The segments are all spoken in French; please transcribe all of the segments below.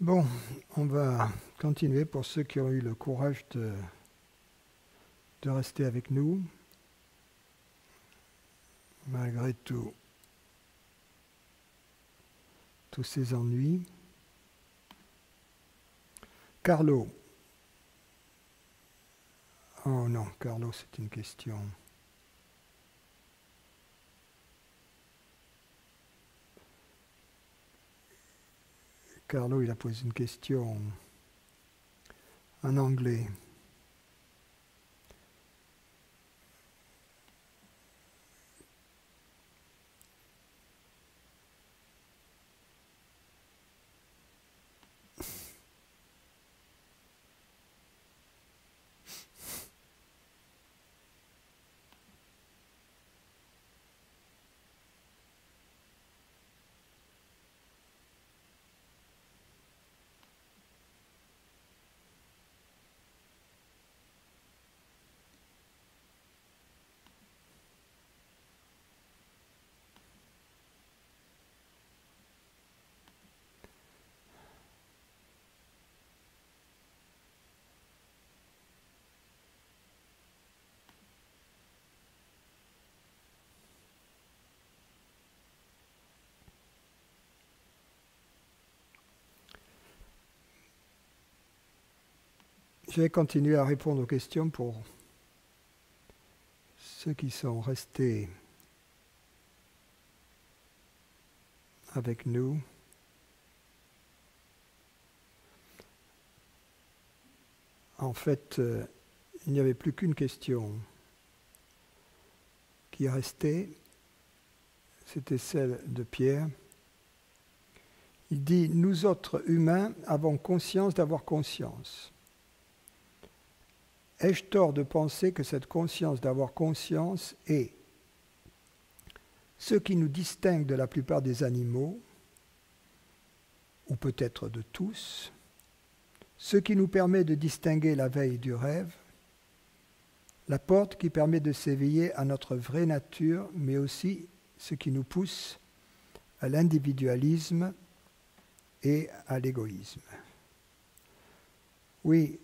Bon, on va continuer pour ceux qui ont eu le courage de rester avec nous, malgré tous ces ennuis. Carlo. Oh non, Carlo, c'est une question. Carlo, il a posé une question en anglais. Je vais continuer à répondre aux questions pour ceux qui sont restés avec nous. En fait, il n'y avait plus qu'une question qui restait, c'était celle de Pierre. Il dit « Nous autres humains avons conscience d'avoir conscience. Ai-je tort de penser que cette conscience d'avoir conscience est ce qui nous distingue de la plupart des animaux, ou peut-être de tous, ce qui nous permet de distinguer la veille du rêve, la porte qui permet de s'éveiller à notre vraie nature, mais aussi ce qui nous pousse à l'individualisme et à l'égoïsme. » Oui,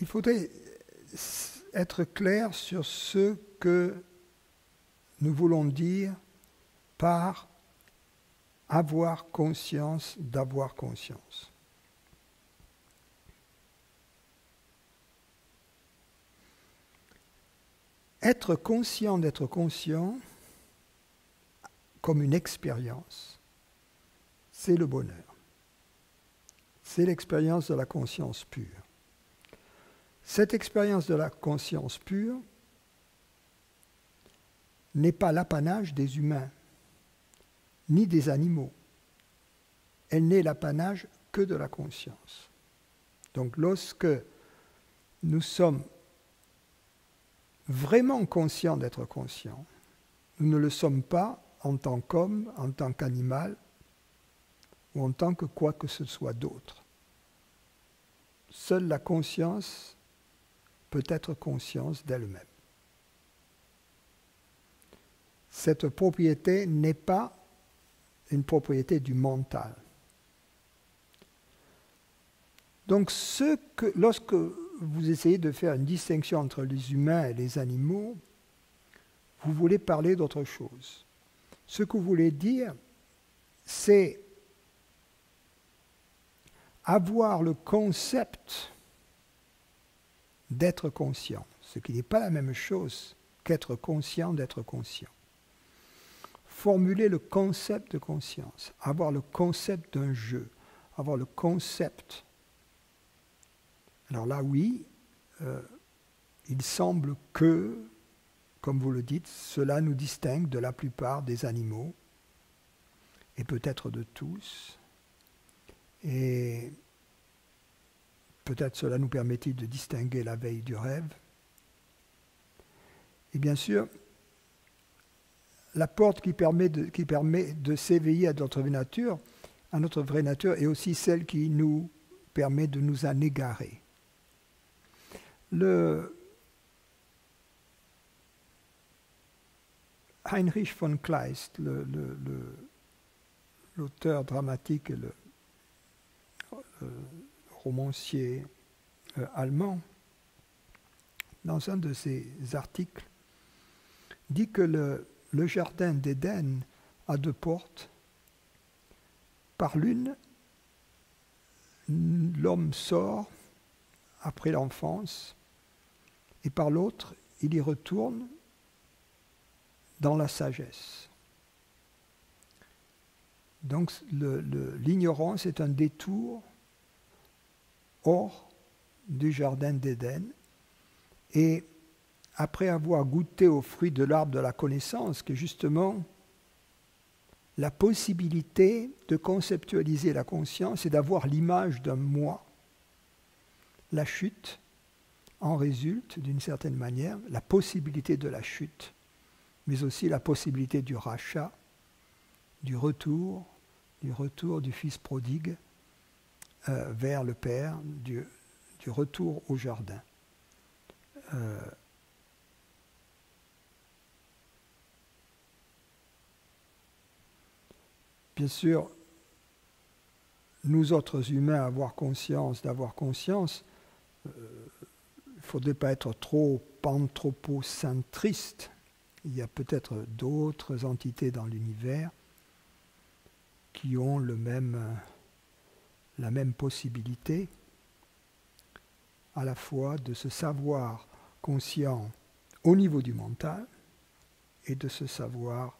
il faudrait être clair sur ce que nous voulons dire par avoir conscience d'avoir conscience. Être conscient d'être conscient, comme une expérience, c'est le bonheur. C'est l'expérience de la conscience pure. Cette expérience de la conscience pure n'est pas l'apanage des humains, ni des animaux. Elle n'est l'apanage que de la conscience. Donc lorsque nous sommes vraiment conscients d'être conscients, nous ne le sommes pas en tant qu'homme, en tant qu'animal, ou en tant que quoi que ce soit d'autre. Seule la conscience peut être conscience d'elle-même. Cette propriété n'est pas une propriété du mental. Donc, lorsque vous essayez de faire une distinction entre les humains et les animaux, vous voulez parler d'autre chose. Ce que vous voulez dire, c'est avoir le concept d'être conscient, ce qui n'est pas la même chose qu'être conscient d'être conscient. Formuler le concept de conscience, avoir le concept d'un jeu, avoir le concept. Alors là, oui, il semble que, comme vous le dites, cela nous distingue de la plupart des animaux, et peut-être de tous, et peut-être cela nous permet-il de distinguer la veille du rêve. Et bien sûr, la porte qui permet de s'éveiller à notre vraie nature est aussi celle qui nous permet de nous en égarer. Heinrich von Kleist, l'auteur dramatique et le romancier allemand, dans un de ses articles, dit que le jardin d'Éden a 2 portes. Par l'une, l'homme sort après l'enfance, et par l'autre, il y retourne dans la sagesse. Donc l'ignorance est un détour hors du jardin d'Éden, et après avoir goûté au fruit de l'arbre de la connaissance, qui est justement la possibilité de conceptualiser la conscience et d'avoir l'image d'un moi, la chute en résulte d'une certaine manière, la possibilité de la chute, mais aussi la possibilité du rachat, du retour du fils prodigue vers le Père, du retour au jardin. Bien sûr, nous autres humains, d'avoir conscience, il ne faudrait pas être trop anthropocentriste. Il y a peut-être d'autres entités dans l'univers qui ont la même possibilité à la fois de se savoir conscient au niveau du mental et de se savoir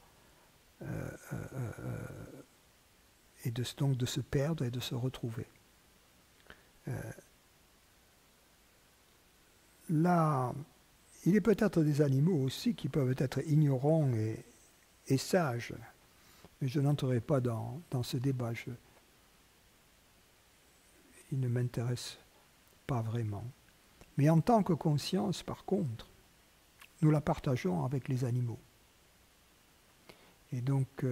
et donc de se perdre et de se retrouver. Là, il y a peut-être des animaux aussi qui peuvent être ignorants et sages, mais je n'entrerai pas dans ce débat. Il ne m'intéresse pas vraiment. Mais en tant que conscience, par contre, nous la partageons avec les animaux. Et donc,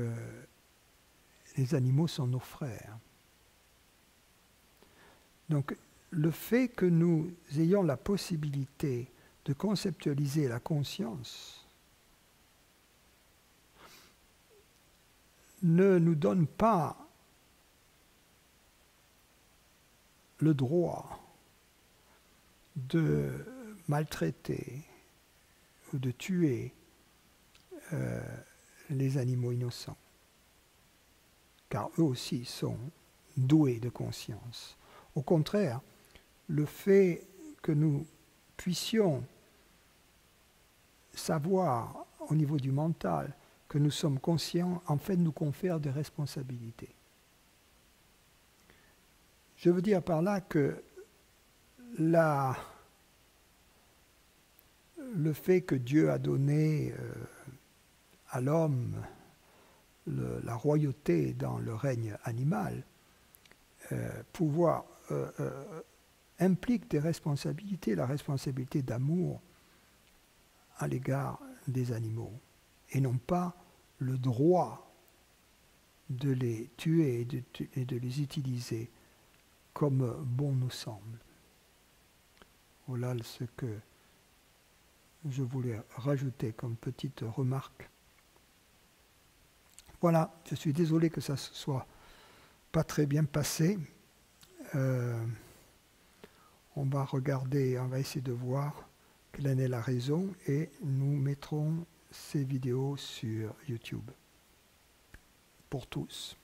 les animaux sont nos frères. Donc, le fait que nous ayons la possibilité de conceptualiser la conscience ne nous donne pas le droit de maltraiter ou de tuer les animaux innocents, car eux aussi sont doués de conscience. Au contraire, le fait que nous puissions savoir au niveau du mental que nous sommes conscients, en fait, nous confère des responsabilités. Je veux dire par là que le fait que Dieu a donné à l'homme la royauté dans le règne animal, implique des responsabilités, la responsabilité d'amour à l'égard des animaux, et non pas le droit de les tuer et de les utiliser comme bon nous semble. Voilà ce que je voulais rajouter comme petite remarque. Voilà, je suis désolé que ça ne soit pas très bien passé. On va regarder, on va essayer de voir quelle en est la raison et nous mettrons ces vidéos sur YouTube pour tous.